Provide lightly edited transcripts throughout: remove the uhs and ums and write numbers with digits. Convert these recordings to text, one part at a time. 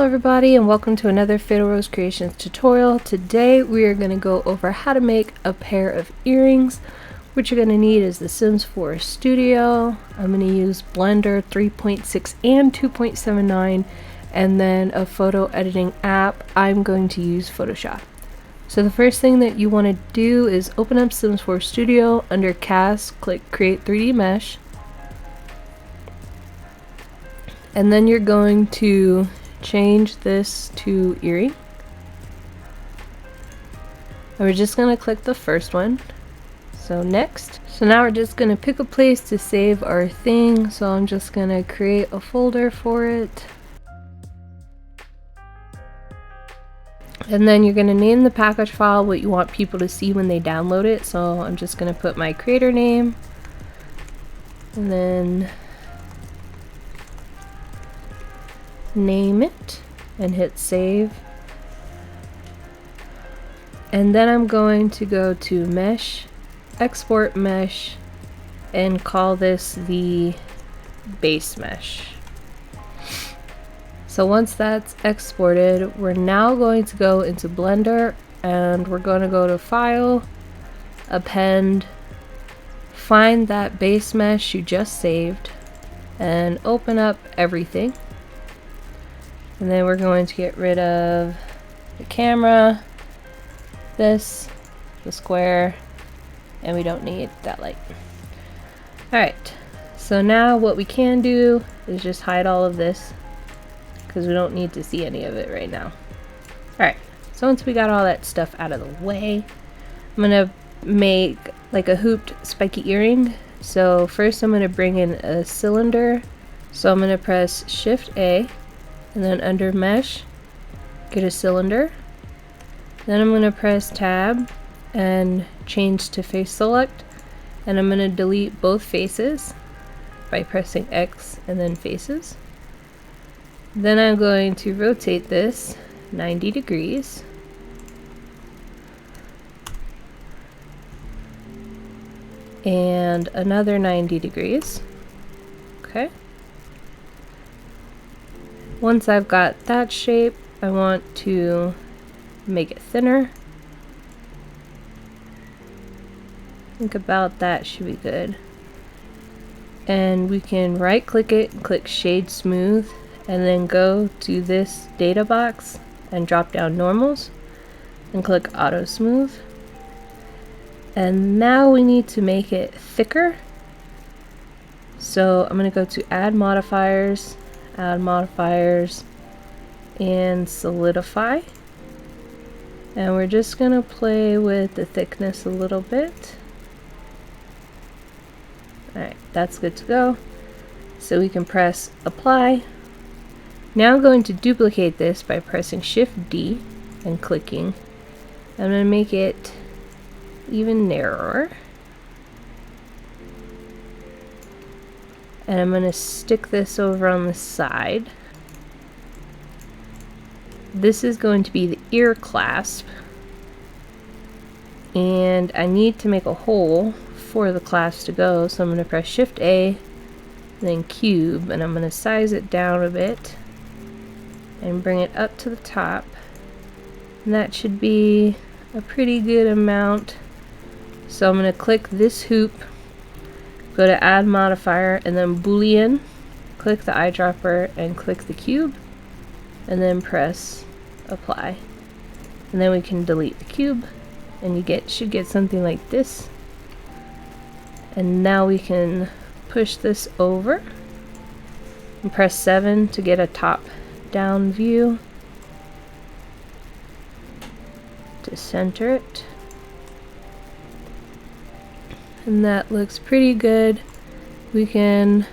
everybody, and welcome to another Fatal Rose Creations tutorial. Today we are going to go over how to make a pair of earrings. What you're going to need is the Sims4studio. I'm going to use Blender 3.6 and 2.79, and then a photo editing app. I'm going to use Photoshop. So the first thing that you want to do is open up Sims4studio. Under Cast, click Create 3D Mesh. And then you're going to change this to earring. And we're just going to click the first one. So next. So now we're just going to pick a place to save our thing. So I'm just going to create a folder for it. And then you're going to name the package file what you want people to see when they download it. So I'm just going to put my creator name. And then name it and hit save. And then I'm going to go to mesh, export mesh, and call this the base mesh. So once that's exported, we're now going to go into Blender and we're going to go to File, Append, find that base mesh you just saved, and open up everything. And then we're going to get rid of the camera, this, the square, and we don't need that light. Alright, so now what we can do is just hide all of this because we don't need to see any of it right now. Alright, so once we got all that stuff out of the way, I'm going to make like a hooped spiky earring. So first I'm going to bring in a cylinder. So I'm going to press Shift A. And then under mesh, get a cylinder. Then I'm going to press tab and change to face select. And I'm going to delete both faces by pressing X and then faces. Then I'm going to rotate this 90 degrees. And another 90 degrees. Okay. Once I've got that shape, I want to make it thinner. I think about that should be good. And we can right click it and click Shade Smooth, and then go to this data box and drop down normals and click Auto Smooth. And now we need to make it thicker. So I'm going to go to Add Modifiers, and solidify, and we're just gonna play with the thickness a little bit. Alright, that's good to go. So we can press apply. Now I'm going to duplicate this by pressing Shift D and clicking. I'm gonna make it even narrower. And I'm going to stick this over on the side. This is going to be the ear clasp. And I need to make a hole for the clasp to go. So I'm going to press Shift A, then cube, and I'm going to size it down a bit and bring it up to the top. And that should be a pretty good amount. So I'm going to click this hoop, go to Add Modifier, and then Boolean, click the eyedropper and click the cube, and then press apply. And then we can delete the cube, and you should get something like this. And now we can push this over and press 7 to get a top down view to center it. And that looks pretty good. We can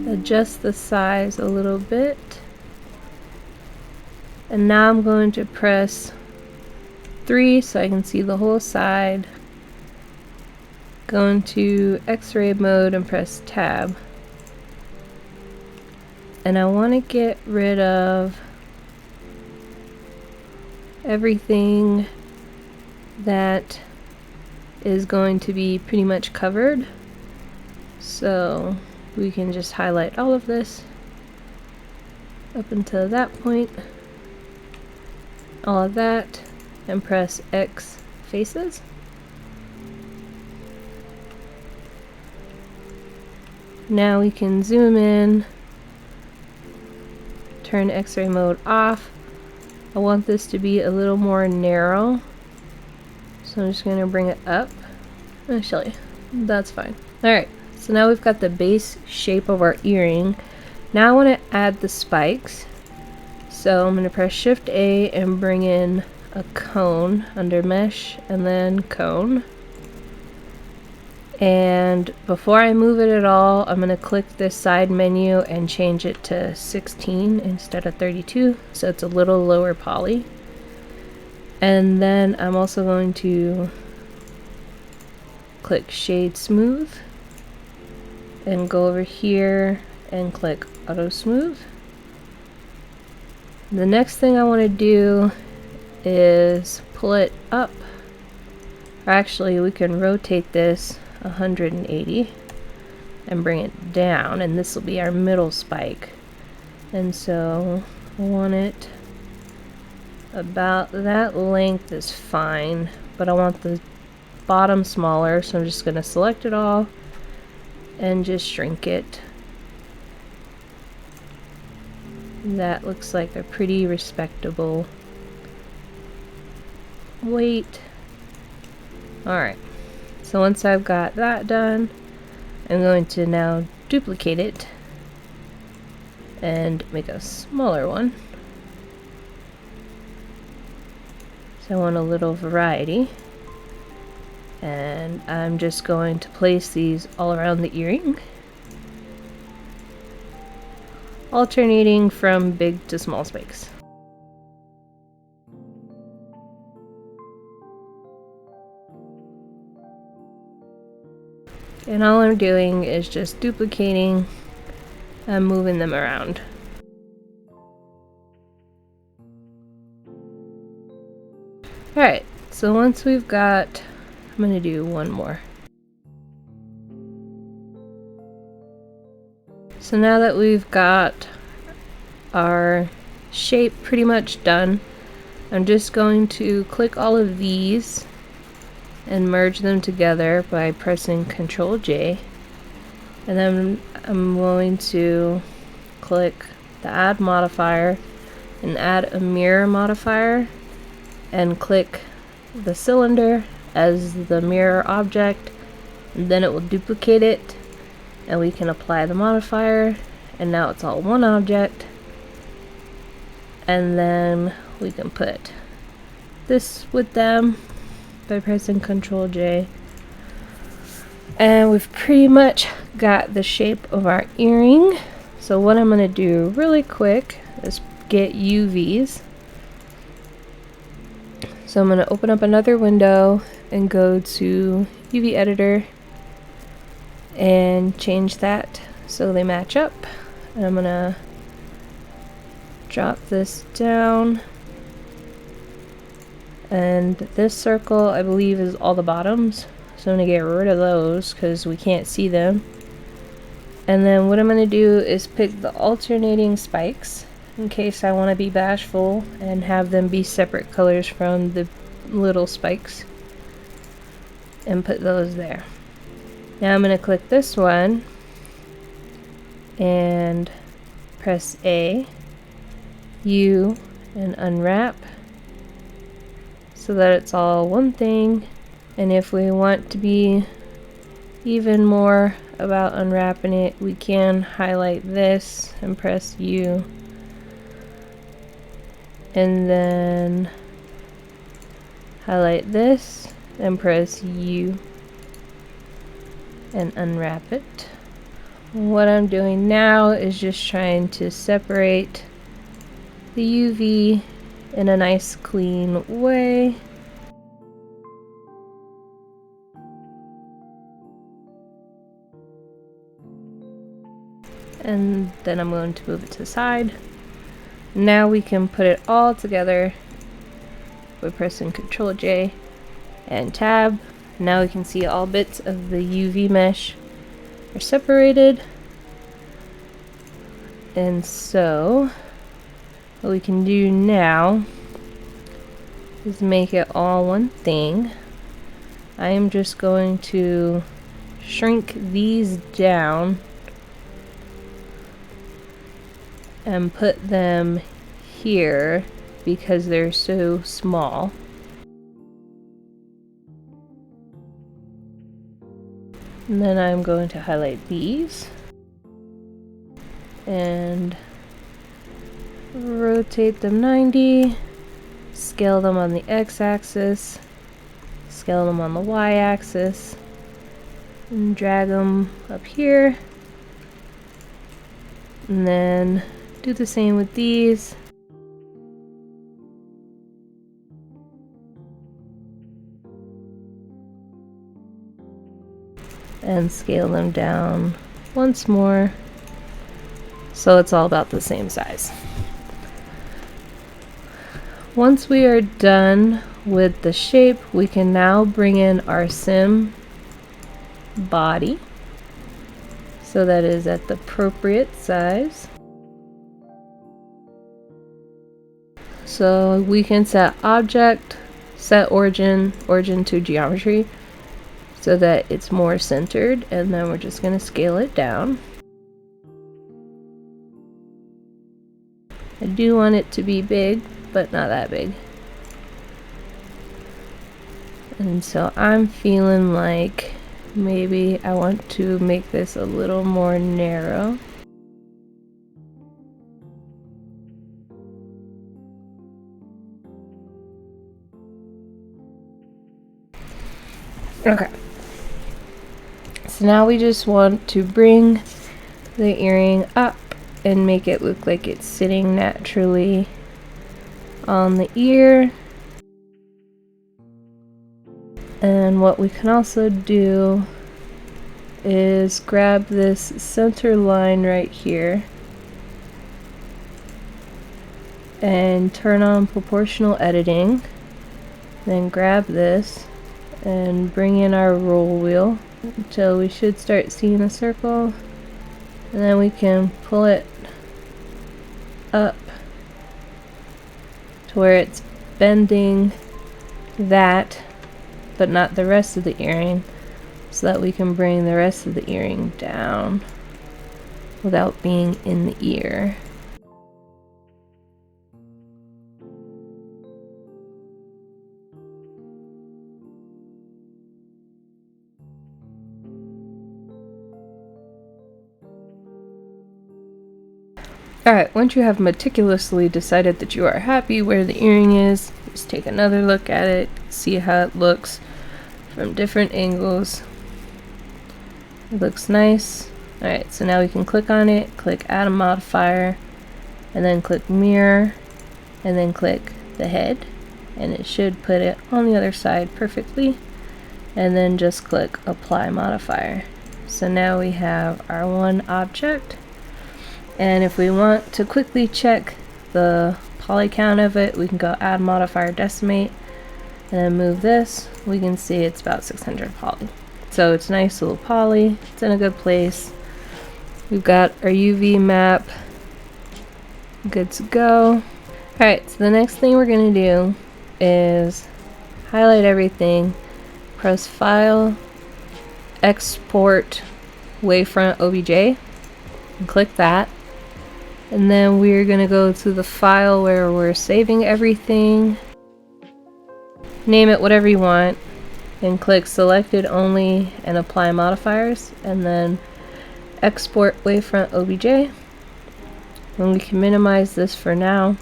adjust the size a little bit. And now I'm going to press 3 so I can see the whole side. Go into X-ray mode and press tab. And I want to get rid of everything that is going to be pretty much covered. So we can just highlight all of this up until that point, all of that, and press X faces. Now we can zoom in, turn X-ray mode off. I want this to be a little more narrow, so I'm just going to bring it up. Actually, that's fine. Alright, so now we've got the base shape of our earring. Now I want to add the spikes. So I'm going to press Shift A and bring in a cone under mesh and then cone. And before I move it at all, I'm going to click this side menu and change it to 16 instead of 32, so it's a little lower poly. And then I'm also going to click Shade Smooth and go over here and click Auto Smooth. The next thing I want to do is pull it up. Or actually, we can rotate this 180 and bring it down, and this will be our middle spike. And so I want it about that length is fine, but I want the bottom smaller, so I'm just going to select it all and just shrink it. That looks like a pretty respectable weight. Alright, so once I've got that done, I'm going to now duplicate it and make a smaller one. So I want a little variety, and I'm just going to place these all around the earring, alternating from big to small spikes. And all I'm doing is just duplicating and moving them around. Alright, so once we've got, I'm going to do one more. So now that we've got our shape pretty much done, I'm just going to click all of these and merge them together by pressing Ctrl J, and then I'm going to click the add modifier and add a mirror modifier and click the cylinder as the mirror object, and then it will duplicate it and we can apply the modifier, and now it's all one object. And then we can put this with them by pressing Ctrl J. And we've pretty much got the shape of our earring. So what I'm going to do really quick is get UVs. So I'm going to open up another window and go to UV editor and change that so they match up. And I'm going to drop this down. And this circle, I believe, is all the bottoms. So I'm going to get rid of those because we can't see them. And then what I'm going to do is pick the alternating spikes in case I want to be bashful and have them be separate colors from the little spikes, and put those there. Now I'm going to click this one and press A, U, and unwrap so that it's all one thing. And if we want to be even more about unwrapping it, we can highlight this and press U, and then highlight this and press U and unwrap it. What I'm doing now is just trying to separate the UV in a nice clean way. And then I'm going to move it to the side. Now we can put it all together by pressing Ctrl J and Tab. Now we can see all bits of the UV mesh are separated. And so what we can do now is make it all one thing. I am just going to shrink these down and put them here because they're so small. And then I'm going to highlight these and rotate them 90, scale them on the x-axis, scale them on the y-axis, and drag them up here. And then do the same with these. And scale them down once more so it's all about the same size. Once we are done with the shape, we can now bring in our sim body so that it is at the appropriate size. So we can set object, set origin to geometry so that it's more centered, and then we're just going to scale it down. I do want it to be big, but not that big. And so I'm feeling like maybe I want to make this a little more narrow. Okay. So now we just want to bring the earring up and make it look like it's sitting naturally on the ear. And what we can also do is grab this center line right here and turn on proportional editing. Then grab this and bring in our roll wheel until we should start seeing a circle, and then we can pull it up to where it's bending that but not the rest of the earring, so that we can bring the rest of the earring down without being in the ear. Alright, once you have meticulously decided that you are happy where the earring is, just take another look at it, see how it looks from different angles. It looks nice. Alright, so now we can click on it, click add a modifier, and then click mirror, and then click the head, and it should put it on the other side perfectly, and then just click apply modifier. So now we have our one object. And if we want to quickly check the poly count of it, we can go add modifier decimate and then move this. We can see it's about 600 poly. So it's nice little poly, it's in a good place. We've got our UV map good to go. Alright, so the next thing we're going to do is highlight everything, press file, export wavefront OBJ, and click that. And then we're going to go to the file where we're saving everything, name it whatever you want, and click selected only and apply modifiers, and then export wavefront OBJ. And we can minimize this for now.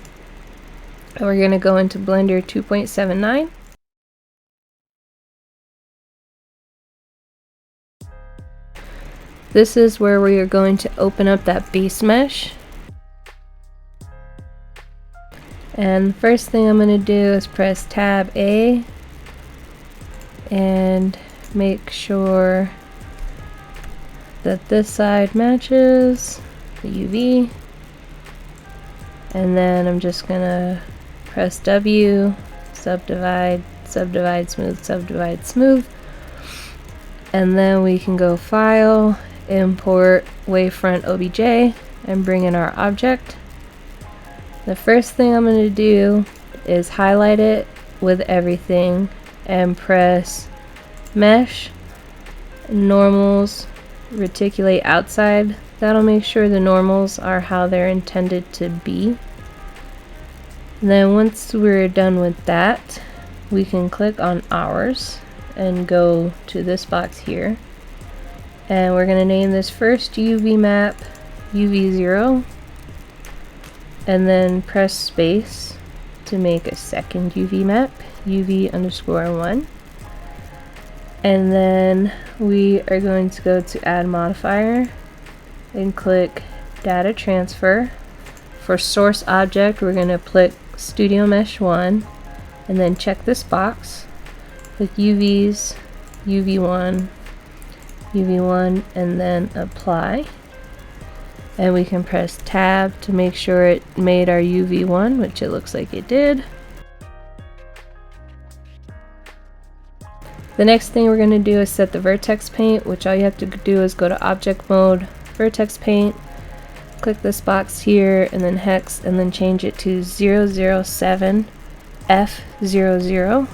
And we're going to go into Blender 2.79. This is where we are going to open up that base mesh. And the first thing I'm going to do is press tab A and make sure that this side matches the UV. And then I'm just going to press W, subdivide, subdivide, smooth, subdivide, smooth. And then we can go file, import wavefront OBJ, and bring in our object. The first thing I'm going to do is highlight it with everything and press mesh, normals, reticulate outside. That'll make sure the normals are how they're intended to be. And then once we're done with that, we can click on hours and go to this box here. And we're going to name this first UV map UV0, and then press space to make a second UV map UV_1. And then we are going to go to add modifier and click data transfer. For source object, we're going to click Studio Mesh 1 and then check this box, click UVs, UV1, UV1, and then apply. And we can press tab to make sure it made our UV1, which it looks like it did. The next thing we're going to do is set the vertex paint, which all you have to do is go to object mode, vertex paint, click this box here, and then hex, and then change it to 007 F00,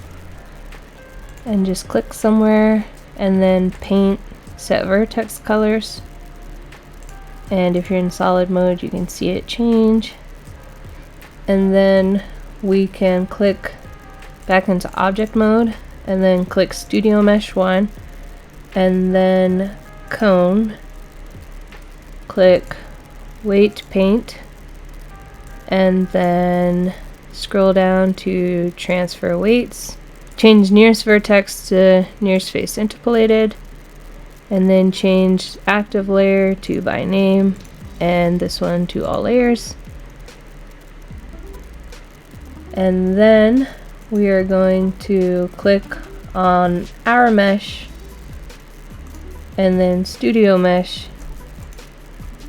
and just click somewhere, and then paint, set vertex colors, and if you're in solid mode you can see it change. And then we can click back into object mode and then click Studio Mesh 1 and then cone, click weight paint, and then scroll down to transfer weights, change nearest vertex to nearest face interpolated, and then change active layer to by name and this one to all layers. And then we are going to click on our mesh and then Studio Mesh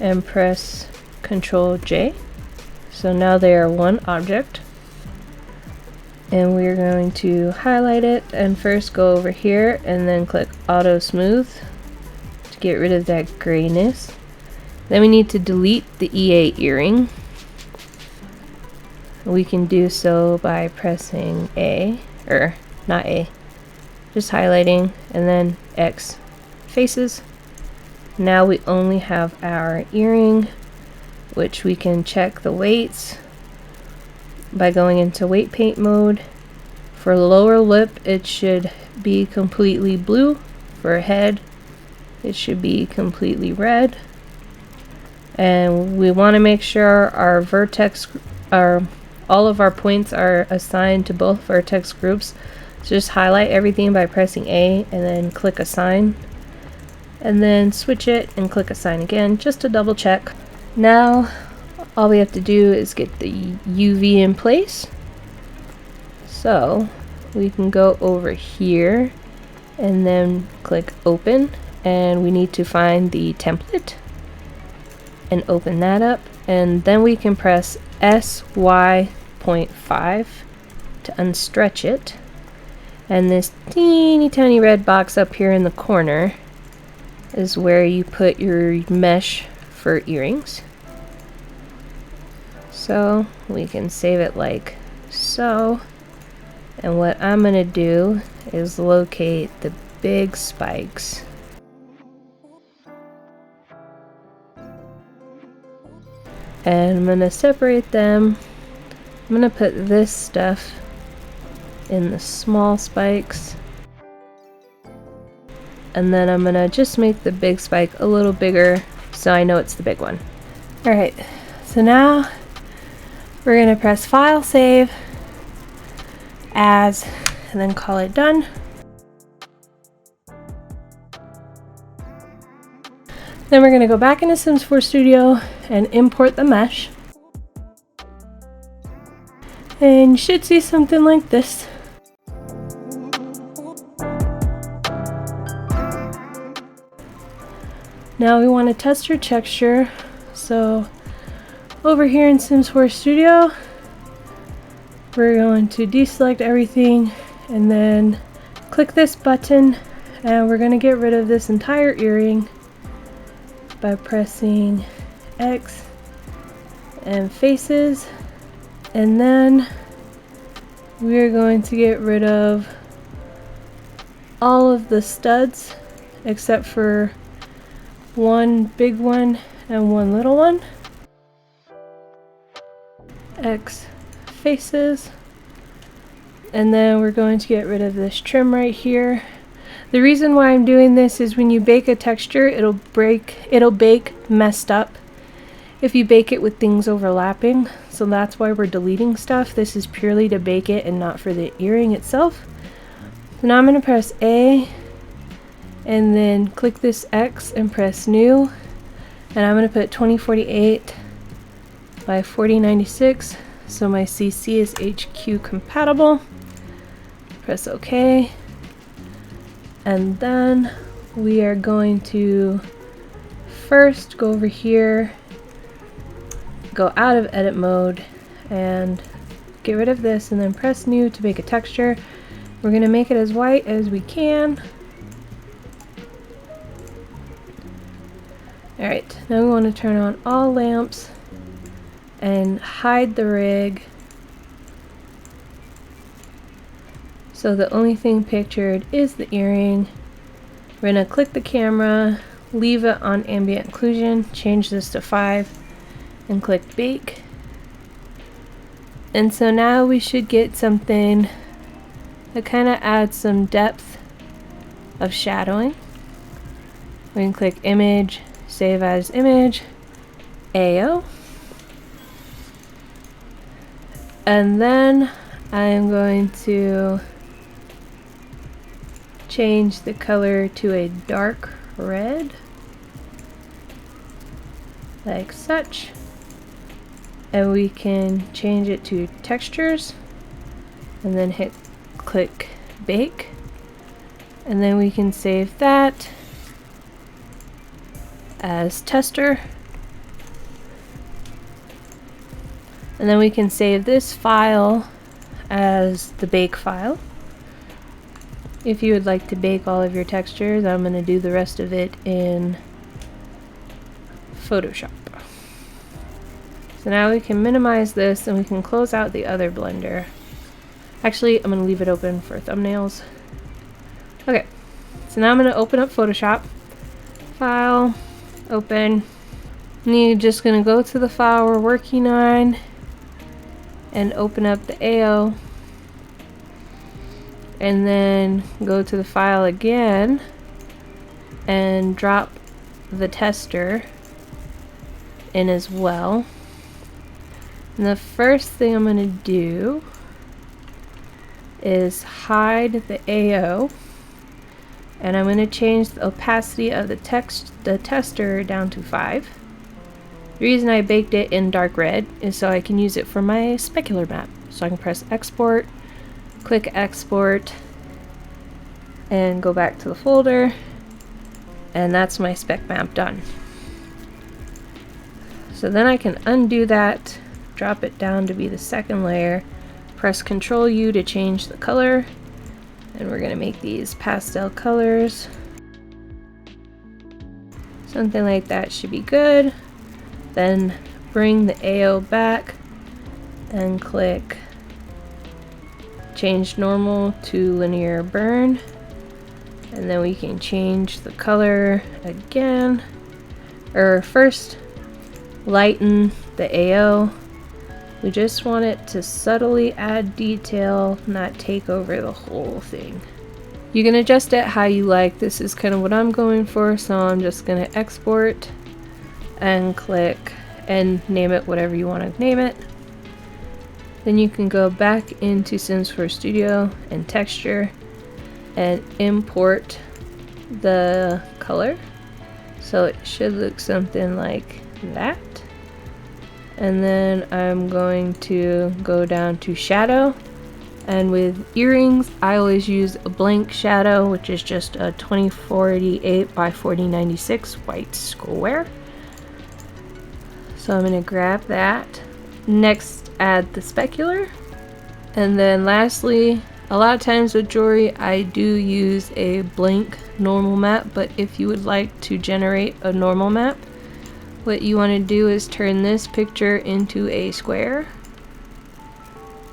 and press Ctrl J. So now they are one object. And we're going to highlight it and first go over here and then click Auto Smooth to get rid of that grayness. Then we need to delete the EA earring. We can do so by pressing A, or not A, just highlighting, and then X faces. Now we only have our earring, which we can check the weights by going into weight paint mode. For lower lip it should be completely blue. For head it should be completely red. And we want to make sure our vertex, all of our points are assigned to both vertex groups. So just highlight everything by pressing A and then click assign, and then switch it and click assign again just to double check. Now all we have to do is get the UV in place. So we can go over here and then click open, and we need to find the template and open that up, and then we can press SY.5 to unstretch it, and this teeny tiny red box up here in the corner is where you put your mesh for earrings. So we can save it like so, and what I'm going to do is locate the big spikes. And I'm going to separate them. I'm going to put this stuff in the small spikes, and then I'm going to just make the big spike a little bigger so I know it's the big one. Alright, so now we're going to press File, Save, As, and then call it done. Then we're going to go back into Sims4studio and import the mesh. And you should see something like this. Now we want to test your texture. So over here in Sims4studio, we're going to deselect everything and then click this button, and we're going to get rid of this entire earring by pressing X and faces, And then we're going to get rid of all of the studs except for one big one and one little one. X faces. And then we're going to get rid of this trim right here. The reason why I'm doing this is when you bake a texture, it'll bake messed up if you bake it with things overlapping. So that's why we're deleting stuff. This is purely to bake it and not for the earring itself. So now I'm going to press A and then click this X and press new. And I'm going to put 2048 by 4096 so my CC is HQ compatible. Press OK. And then we are going to first go over here, go out of edit mode and get rid of this and then press new to make a texture. We're going to make it as white as we can. Alright, now we want to turn on all lamps and hide the rig so the only thing pictured is the earring. We're going to click the camera, leave it on ambient occlusion, change this to 5 and click bake. And so now we should get something that kind of adds some depth of shadowing. We can click image, save as image, AO. And then I'm going to change the color to a dark red, like such. And we can change it to textures and then click bake. And then we can save that as tester. And then we can save this file as the bake file. If you would like to bake all of your textures, I'm going to do the rest of it in Photoshop. So now we can minimize this and we can close out the other blender. Actually, I'm going to leave it open for thumbnails. Okay, so now I'm going to open up Photoshop. File, open. And you're just going to go to the file we're working on and open up the AO. And then go to the file again and drop the tester in as well. And the first thing I'm going to do is hide the AO, and I'm going to change the opacity of the tester down to 5. The reason I baked it in dark red is so I can use it for my specular map. So I can press export, click export, and go back to the folder, and that's my spec map done. So then I can undo that, drop it down to be the second layer, press Ctrl U to change the color, and we're going to make these pastel colors. Something like that should be good. Then bring the AO back and click change normal to linear burn, and then we can change the color again, or first lighten the AO. We just want it to subtly add detail, not take over the whole thing. You can adjust it how you like. This is kind of what I'm going for, so I'm just going to export and click and name it whatever you want to name it. Then you can go back into Sims4studio and texture and import the color. So it should look something like that. And then I'm going to go down to shadow, and with earrings I always use a blank shadow, which is just a 2048 by 4096 white square. So I'm going to grab that. Next, add the specular. And then lastly, a lot of times with jewelry I do use a blank normal map, but if you would like to generate a normal map, what you want to do is turn this picture into a square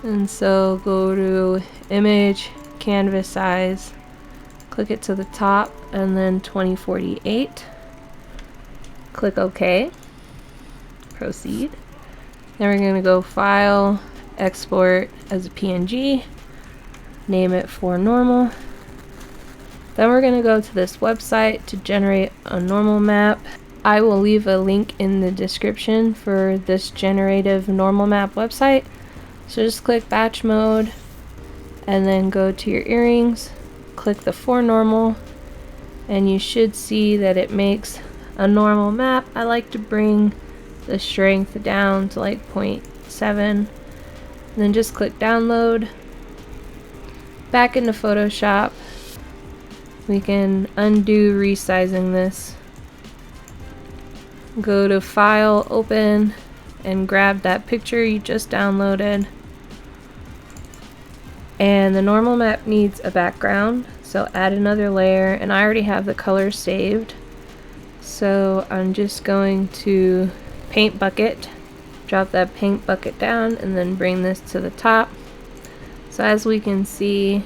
And so go to image, canvas size, click it to the top, and then 2048. Click OK. Proceed. Then we're going to go File, Export as a PNG, name it for normal. Then we're going to go to this website to generate a normal map. I will leave a link in the description for this generative normal map website. So just click batch mode and then go to your earrings, click the for normal, and you should see that it makes a normal map. I like to bring the strength down to like 0.7, and then just click download. Back into Photoshop, we can undo resizing this. Go to File, Open, and grab that picture you just downloaded. And the normal map needs a background, so add another layer, and I already have the colors saved. So I'm just going to paint bucket, drop that paint bucket down, and then bring this to the top. So as we can see,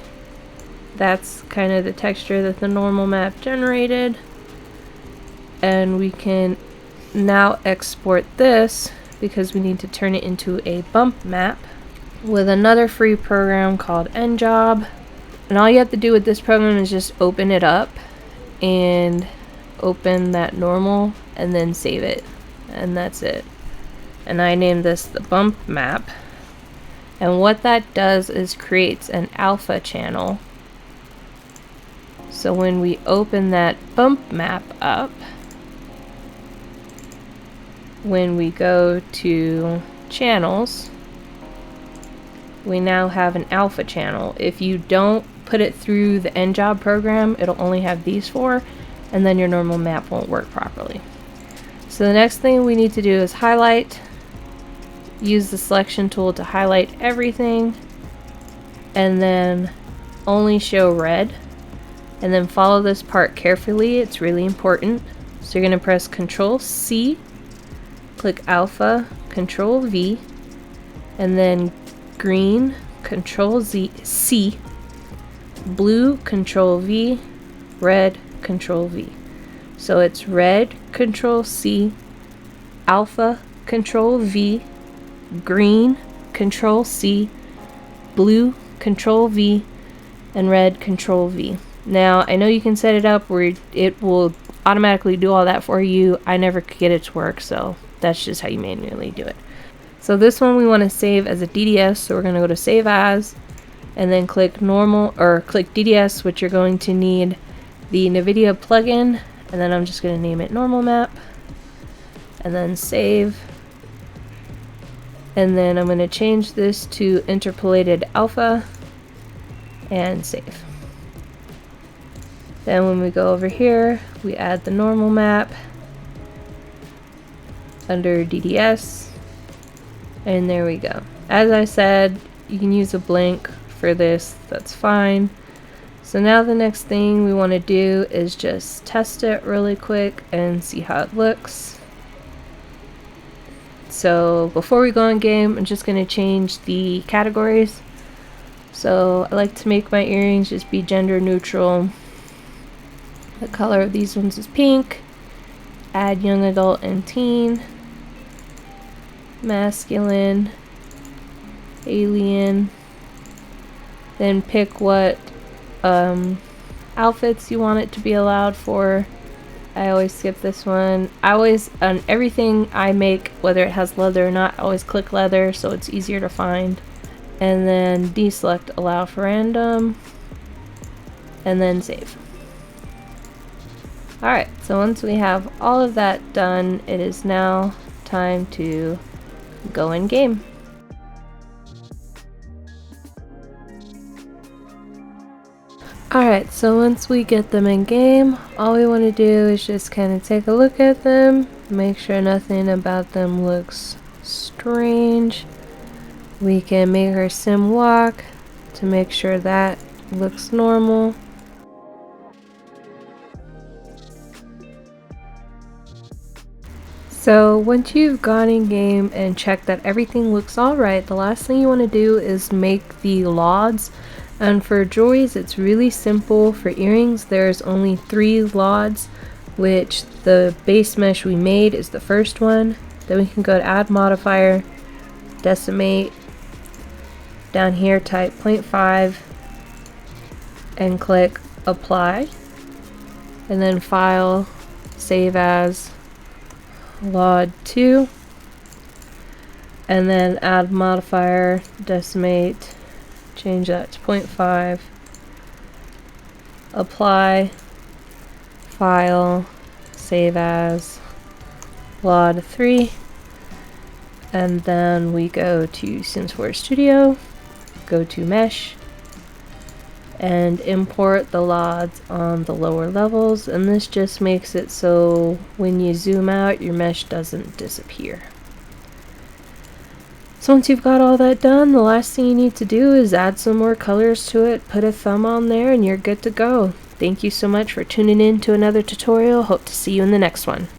that's kind of the texture that the normal map generated. And we can now export this because we need to turn it into a bump map with another free program called NJob. And all you have to do with this program is just open it up and open that normal and then save it, and that's it. And I named this the bump map, and what that does is creates an alpha channel. So when we open that bump map up, when we go to channels, we now have an alpha channel. If you don't put it through the NJob program, it'll only have these four, and then your normal map won't work properly. So the next thing we need to do is highlight. Use the selection tool to highlight everything, and then only show red. And then follow this part carefully, it's really important. So you're going to press Control C, click Alpha, Control V, and then green, Control C, blue, Control V, red, Control V. So it's red, Control C, alpha, Control V, green, Control C, blue, Control V, and red, Control V. Now, I know you can set it up where it will automatically do all that for you. I never could get it to work, so that's just how you manually do it. So this one we want to save as a DDS, so we're going to go to Save As, and then click Normal, or click DDS, which you're going to need the NVIDIA plugin, and then I'm just going to name it Normal Map, and then Save. And then I'm going to change this to Interpolated Alpha, and Save. Then when we go over here, we add the normal map under DDS, and there we go. As I said, you can use a blank for this, that's fine. So now the next thing we want to do is just test it really quick and see how it looks. So before we go in game, I'm just going to change the categories. So I like to make my earrings just be gender neutral. The color of these ones is pink. Add young adult and teen. Masculine. Alien. Then pick what outfits you want it to be allowed for. I always skip this one. I always, on everything I make, whether it has leather or not, I always click leather so it's easier to find. And then deselect allow for random. And then save. Alright, so once we have all of that done, it is now time to go in game. Alright, so once we get them in game, all we want to do is just kind of take a look at them, make sure nothing about them looks strange. We can make our sim walk to make sure that looks normal. So once you've gone in game and checked that everything looks alright, the last thing you want to do is make the LODs. And for jewelries, it's really simple. For earrings, there's only 3 LODs, which the base mesh we made is the first one. Then we can go to add modifier, decimate, down here type 0.5 and click apply, and then file, save as LOD 2, and then add modifier, decimate, change that to 0.5, apply, file, save as LOD 3, and then we go to Sims4studio, go to mesh, and import the LODs on the lower levels, and this just makes it so when you zoom out your mesh doesn't disappear. So once you've got all that done, the last thing you need to do is add some more colors to it, put a thumb on there, and you're good to go. Thank you so much for tuning in to another tutorial. Hope to see you in the next one.